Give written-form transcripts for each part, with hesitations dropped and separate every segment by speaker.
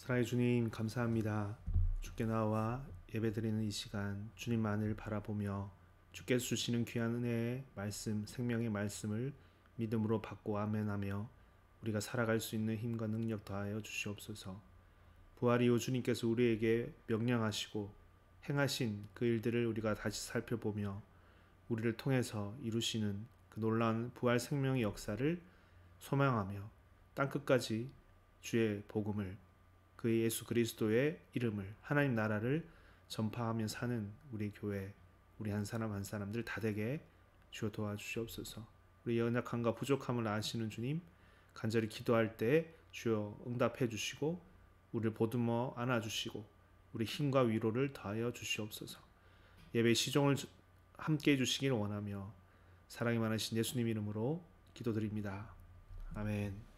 Speaker 1: 사랑의 주님, 감사합니다. 주께 나와 예배드리는 이 시간 주님만을 바라보며 주께서 주시는 귀한 은혜의 말씀, 생명의 말씀을 믿음으로 받고 아멘하며 우리가 살아갈 수 있는 힘과 능력 더하여 주시옵소서. 부활 이후 주님께서 우리에게 명령하시고 행하신 그 일들을 우리가 다시 살펴보며 우리를 통해서 이루시는 그 놀라운 부활 생명의 역사를 소망하며 땅끝까지 주의 복음을, 그 예수 그리스도의 이름을, 하나님 나라를 전파하며 사는 우리 교회, 우리 한 사람 한 사람들 다 되게 주여 도와주시옵소서. 우리 연약함과 부족함을 아시는 주님, 간절히 기도할 때 주여 응답해 주시고 우리를 보듬어 안아주시고 우리 힘과 위로를 더하여 주시옵소서. 예배 시종을 함께 해주시길 원하며 사랑이 많으신 예수님 이름으로 기도드립니다. 아멘.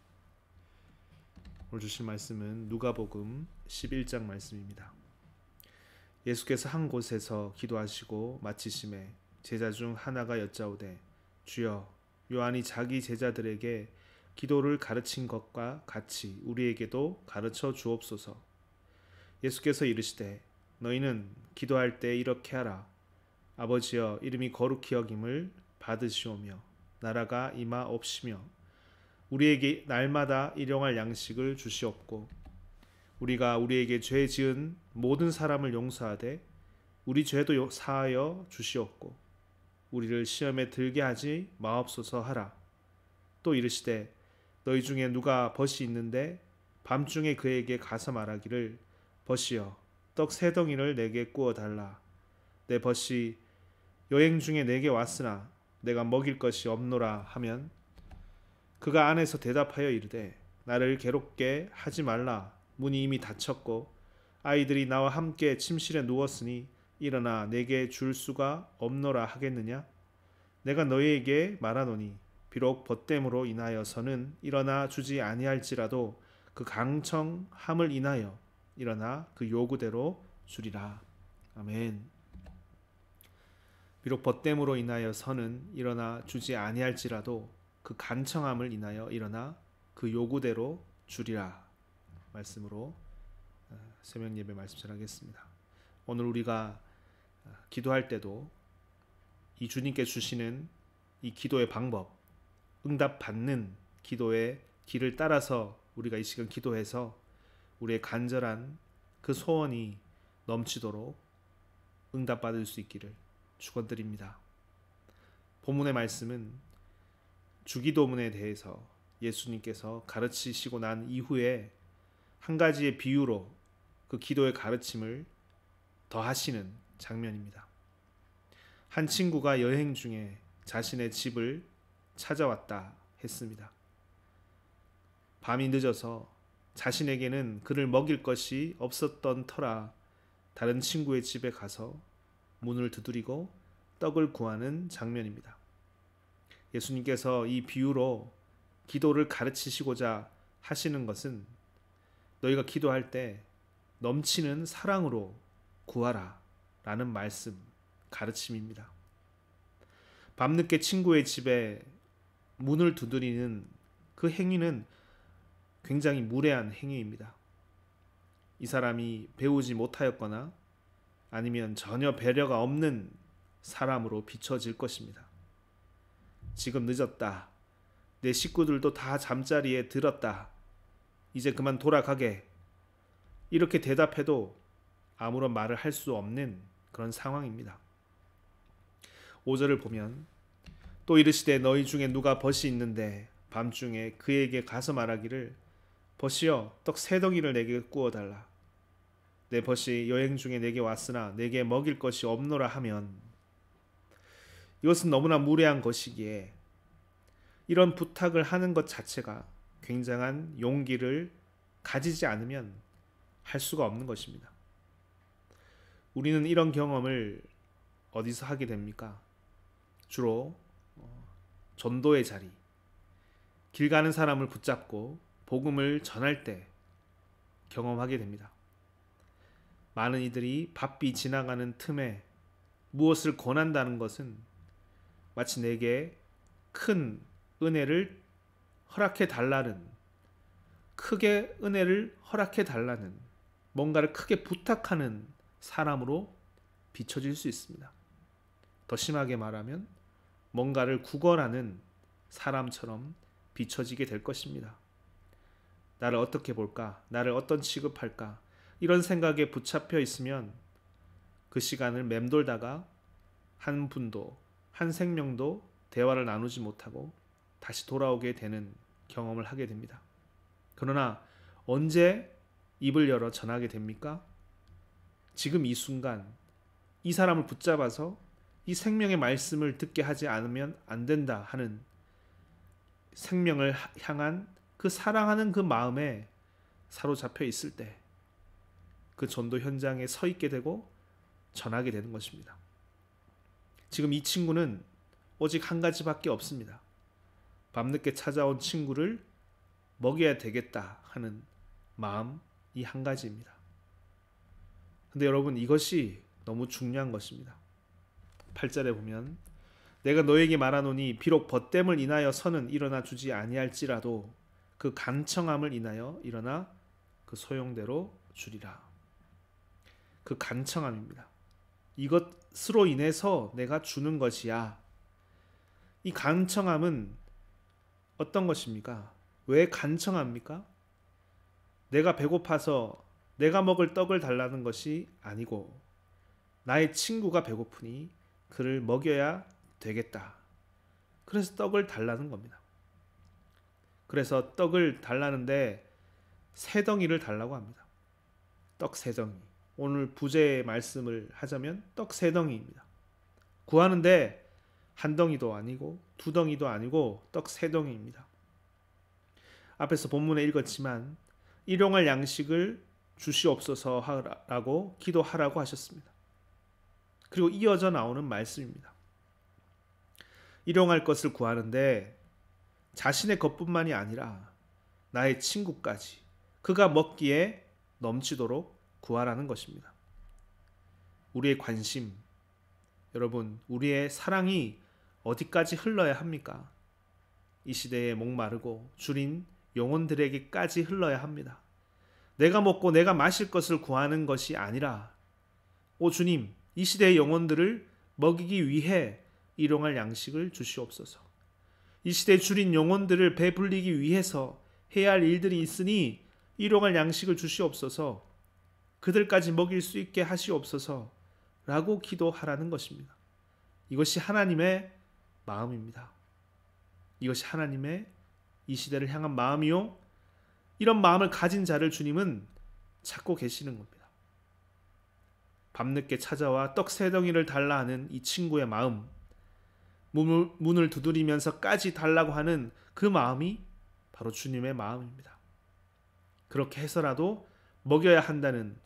Speaker 1: 오늘 주실 말씀은 누가복음 11장 말씀입니다. 예수께서 한 곳에서 기도하시고 마치심에 제자 중 하나가 여짜오되 주여, 요한이 자기 제자들에게 기도를 가르친 것과 같이 우리에게도 가르쳐 주옵소서. 예수께서 이르시되 너희는 기도할 때 이렇게 하라. 아버지여, 이름이 거룩히 여김을 받으시오며 나라가 임하옵시며 우리에게 날마다 일용할 양식을 주시옵고 우리가 우리에게 죄 지은 모든 사람을 용서하되 우리 죄도 사하여 주시옵고 우리를 시험에 들게 하지 마옵소서 하라. 또 이르시되 너희 중에 누가 벗이 있는데 밤중에 그에게 가서 말하기를 벗이여, 떡 세 덩이를 내게 구워 달라. 내 벗이 여행 중에 내게 왔으나 내가 먹일 것이 없노라 하면 그가 안에서 대답하여 이르되 나를 괴롭게 하지 말라. 문이 이미 닫혔고 아이들이 나와 함께 침실에 누웠으니 일어나 내게 줄 수가 없노라 하겠느냐? 내가 너희에게 말하노니 비록 벗됨으로 인하여서는 일어나 주지 아니할지라도 그 강청함을 인하여 일어나 그 요구대로 주리라. 아멘. 비록 벗됨으로 인하여서는 일어나 주지 아니할지라도 그 간청함을 인하여 일어나 그 요구대로 주리라. 말씀으로 새벽 예배 말씀 전하겠습니다. 오늘 우리가 기도할 때도 이 주님께 주시는 이 기도의 방법, 응답받는 기도의 길을 따라서 우리가 이 시간 기도해서 우리의 간절한 그 소원이 넘치도록 응답받을 수 있기를 축원드립니다. 본문의 말씀은 주기도문에 대해서 예수님께서 가르치시고 난 이후에 한 가지의 비유로 그 기도의 가르침을 더하시는 장면입니다. 한 친구가 여행 중에 자신의 집을 찾아왔다 했습니다. 밤이 늦어서 자신에게는 그를 먹일 것이 없었던 터라 다른 친구의 집에 가서 문을 두드리고 떡을 구하는 장면입니다. 예수님께서 이 비유로 기도를 가르치시고자 하시는 것은 너희가 기도할 때 넘치는 사랑으로 구하라 라는 말씀, 가르침입니다. 밤늦게 친구의 집에 문을 두드리는 그 행위는 굉장히 무례한 행위입니다. 이 사람이 배우지 못하였거나 아니면 전혀 배려가 없는 사람으로 비춰질 것입니다. 지금 늦었다. 내 식구들도 다 잠자리에 들었다. 이제 그만 돌아가게. 이렇게 대답해도 아무런 말을 할 수 없는 그런 상황입니다. 5절을 보면 또 이르시되 너희 중에 누가 벗이 있는데 밤중에 그에게 가서 말하기를 벗이여, 떡 세 덩이를 내게 구워 달라. 내 벗이 여행 중에 내게 왔으나 내게 먹일 것이 없노라 하면 이것은 너무나 무례한 것이기에 이런 부탁을 하는 것 자체가 굉장한 용기를 가지지 않으면 할 수가 없는 것입니다. 우리는 이런 경험을 어디서 하게 됩니까? 주로 전도의 자리, 길 가는 사람을 붙잡고 복음을 전할 때 경험하게 됩니다. 많은 이들이 바삐 지나가는 틈에 무엇을 권한다는 것은 마치 내게 큰 은혜를 허락해 달라는 크게 은혜를 허락해 달라는, 뭔가를 크게 부탁하는 사람으로 비춰질 수 있습니다. 더 심하게 말하면 뭔가를 구걸하는 사람처럼 비춰지게 될 것입니다. 나를 어떻게 볼까? 나를 어떤 취급할까? 이런 생각에 붙잡혀 있으면 그 시간을 맴돌다가 한 분도, 한 생명도 대화를 나누지 못하고 다시 돌아오게 되는 경험을 하게 됩니다. 그러나 언제 입을 열어 전하게 됩니까? 지금 이 순간 이 사람을 붙잡아서 이 생명의 말씀을 듣게 하지 않으면 안 된다 하는 생명을 향한 그 사랑하는 그 마음에 사로잡혀 있을 때 그 전도 현장에 서 있게 되고 전하게 되는 것입니다. 지금 이 친구는 오직 한 가지밖에 없습니다. 밤늦게 찾아온 친구를 먹여야 되겠다 하는 마음, 이 한 가지입니다. 근데 여러분, 이것이 너무 중요한 것입니다. 8절에 보면 내가 너에게 말하노니 비록 벗됨을 인하여 선은 일어나 주지 아니할지라도 그 간청함을 인하여 일어나 그 소용대로 주리라. 그 간청함입니다. 이것으로 인해서 내가 주는 것이야. 이 간청함은 어떤 것입니까? 왜 간청합니까? 내가 배고파서 내가 먹을 떡을 달라는 것이 아니고 나의 친구가 배고프니 그를 먹여야 되겠다. 그래서 떡을 달라는 겁니다. 그래서 떡을 달라는데 세 덩이를 달라고 합니다. 떡 세 덩이. 오늘 부제의 말씀을 하자면 떡 세 덩이입니다. 구하는데 한 덩이도 아니고 두 덩이도 아니고 떡 세 덩이입니다. 앞에서 본문에 읽었지만 일용할 양식을 주시옵소서 하라고 기도하라고 하셨습니다. 그리고 이어져 나오는 말씀입니다. 일용할 것을 구하는데 자신의 것뿐만이 아니라 나의 친구까지 그가 먹기에 넘치도록 구하라는 것입니다. 우리의 관심, 여러분, 우리의 사랑이 어디까지 흘러야 합니까? 이 시대에 목마르고 줄인 영혼들에게까지 흘러야 합니다. 내가 먹고 내가 마실 것을 구하는 것이 아니라 오 주님, 이 시대의 영혼들을 먹이기 위해 일용할 양식을 주시옵소서. 이 시대에 줄인 영혼들을 배불리기 위해서 해야 할 일들이 있으니 일용할 양식을 주시옵소서. 그들까지 먹일 수 있게 하시옵소서 라고 기도하라는 것입니다. 이것이 하나님의 마음입니다. 이것이 하나님의 이 시대를 향한 마음이요, 이런 마음을 가진 자를 주님은 찾고 계시는 겁니다. 밤늦게 찾아와 떡 세 덩이를 달라 하는 이 친구의 마음, 문을 두드리면서까지 달라고 하는 그 마음이 바로 주님의 마음입니다. 그렇게 해서라도 먹여야 한다는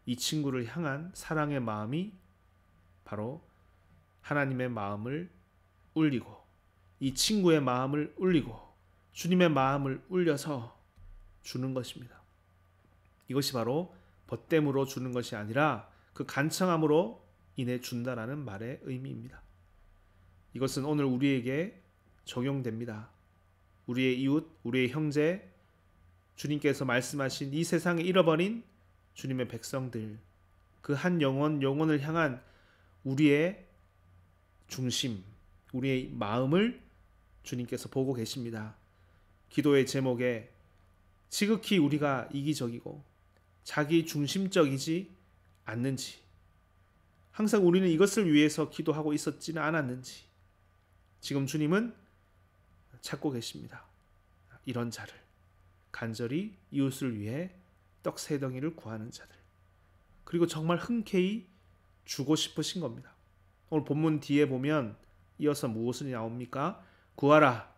Speaker 1: 이 친구를 향한 사랑의 마음이 바로 하나님의 마음을 울리고 이 친구의 마음을 울리고 주님의 마음을 울려서 주는 것입니다. 이것이 바로 벗됨으로 주는 것이 아니라 그 간청함으로 인해 준다라는 말의 의미입니다. 이것은 오늘 우리에게 적용됩니다. 우리의 이웃, 우리의 형제, 주님께서 말씀하신 이 세상에 잃어버린 주님의 백성들, 그 한 영혼을 향한 우리의 중심, 우리의 마음을 주님께서 보고 계십니다. 기도의 제목에 지극히 우리가 이기적이고 자기 중심적이지 않는지, 항상 우리는 이것을 위해서 기도하고 있었지는 않았는지 지금 주님은 찾고 계십니다. 이런 자를, 간절히 이웃을 위해 떡 세 덩이를 구하는 자들, 그리고 정말 흔쾌히 주고 싶으신 겁니다. 오늘 본문 뒤에 보면 이어서 무엇이 나옵니까? 구하라,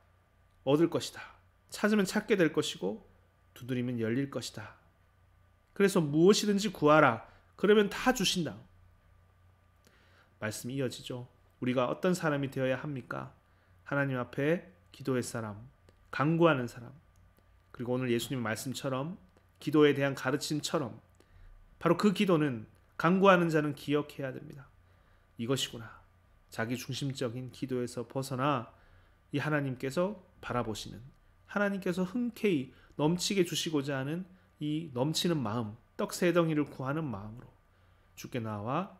Speaker 1: 얻을 것이다. 찾으면 찾게 될 것이고 두드리면 열릴 것이다. 그래서 무엇이든지 구하라. 그러면 다 주신다. 말씀이 이어지죠. 우리가 어떤 사람이 되어야 합니까? 하나님 앞에 기도의 사람, 간구하는 사람, 그리고 오늘 예수님 말씀처럼 기도에 대한 가르침처럼 바로 그 기도는, 간구하는 자는 기억해야 됩니다. 이것이구나. 자기 중심적인 기도에서 벗어나 이 하나님께서 바라보시는, 하나님께서 흔쾌히 넘치게 주시고자 하는 이 넘치는 마음, 떡 세 덩이를 구하는 마음으로 주께 나와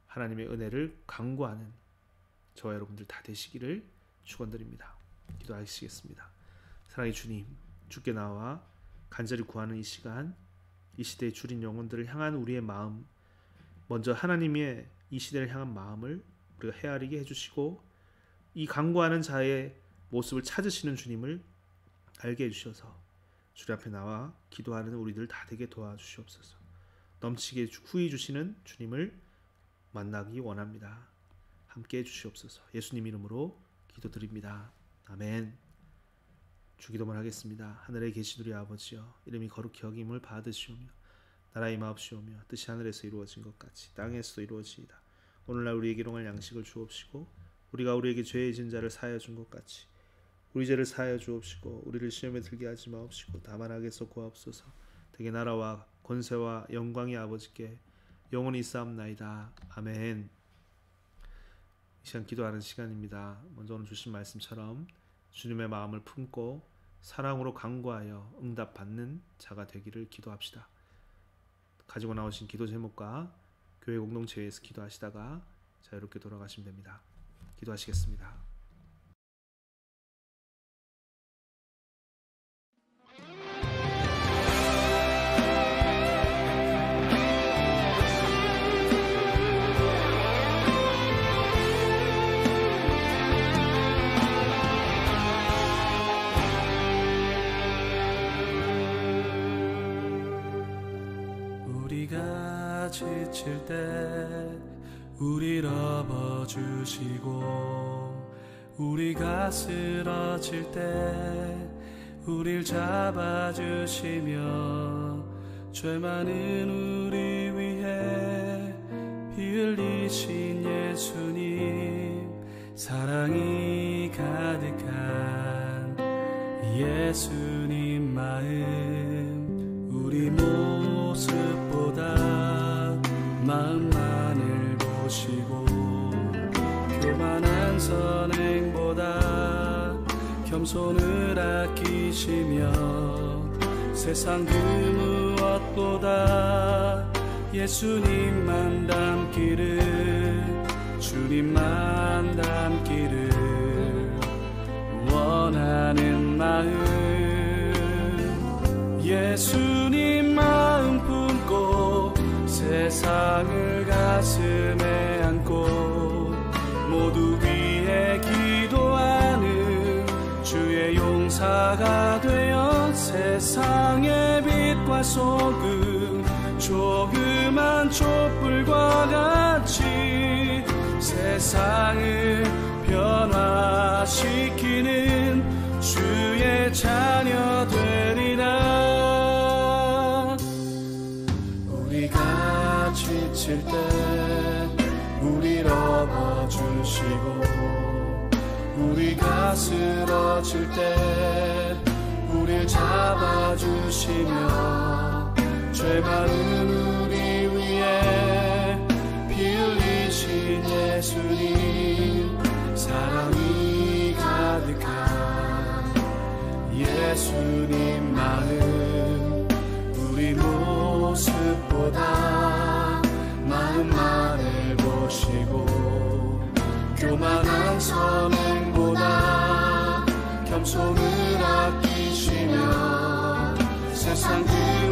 Speaker 1: 하나님의 은혜를 간구하는 저와 여러분들 다 되시기를 축원드립니다. 기도하시겠습니다. 사랑의 주님, 주께 나와 간절히 구하는 이 시간, 이 시대의 주린 영혼들을 향한 우리의 마음, 먼저 하나님의 이 시대를 향한 마음을 우리가 헤아리게 해주시고 이 간구하는 자의 모습을 찾으시는 주님을 알게 해주셔서 주님 앞에 나와 기도하는 우리들 다 되게 도와주시옵소서. 넘치게 후히 주시는 주님을 만나기 원합니다. 함께 해주시옵소서. 예수님 이름으로 기도드립니다. 아멘. 주기도만 하겠습니다. 하늘에 계신 우리 아버지여, 이름이 거룩히 여김을 받으시오며 나라의 마옵시오며 뜻이 하늘에서 이루어진 것 같이 땅에서도 이루어지이다. 오늘날 우리에게 일용할 양식을 주옵시고 우리가 우리에게 죄의 진 자를 사하여 준 것 같이 우리 죄를 사하여 주옵시고 우리를 시험에 들게 하지 마옵시고 다만 악에서 구하옵소서. 대개 나라와 권세와 영광이 아버지께 영원히 있사옵나이다. 아멘. 이 시간 기도하는 시간입니다. 먼저 오늘 주신 말씀처럼 주님의 마음을 품고 사랑으로 간구하여 응답받는 자가 되기를 기도합시다. 가지고 나오신 기도 제목과 교회 공동체에서 기도하시다가 자유롭게 돌아가시면 됩니다. 기도하시겠습니다.
Speaker 2: 우리가 지칠 때 우릴 업어주시고 우리가 쓰러질 때 우릴 잡아주시며 죄 많은 우리 위해 피 흘리신 예수님, 사랑이 가득한 예수님 마음, 우리 모습보다 마음만을 보시고 교만한 선행보다 겸손을 아끼시며 세상 그 무엇보다 예수님만 닮기를, 주님만 닮기를 원하는 마음, 예수님 마음 품고 세상을 가슴에 안고 모두 위해 기도하는 주의 용사가 되어 세상의 빛과 소금, 조그만 촛불과 같이 세상을 변화시키는 주의 자녀 되리라. 우리가 지칠 때 우릴 업어주시고 우리가 쓰러질 때 우릴 잡아주시며 죄 많은 우리 위해 피 흘리신 예수님, 사랑이 가득한 예수님 마음, 우리 모습보다 마음만을 보시고 교만한 선행보다 겸손을 아끼시며 세상 그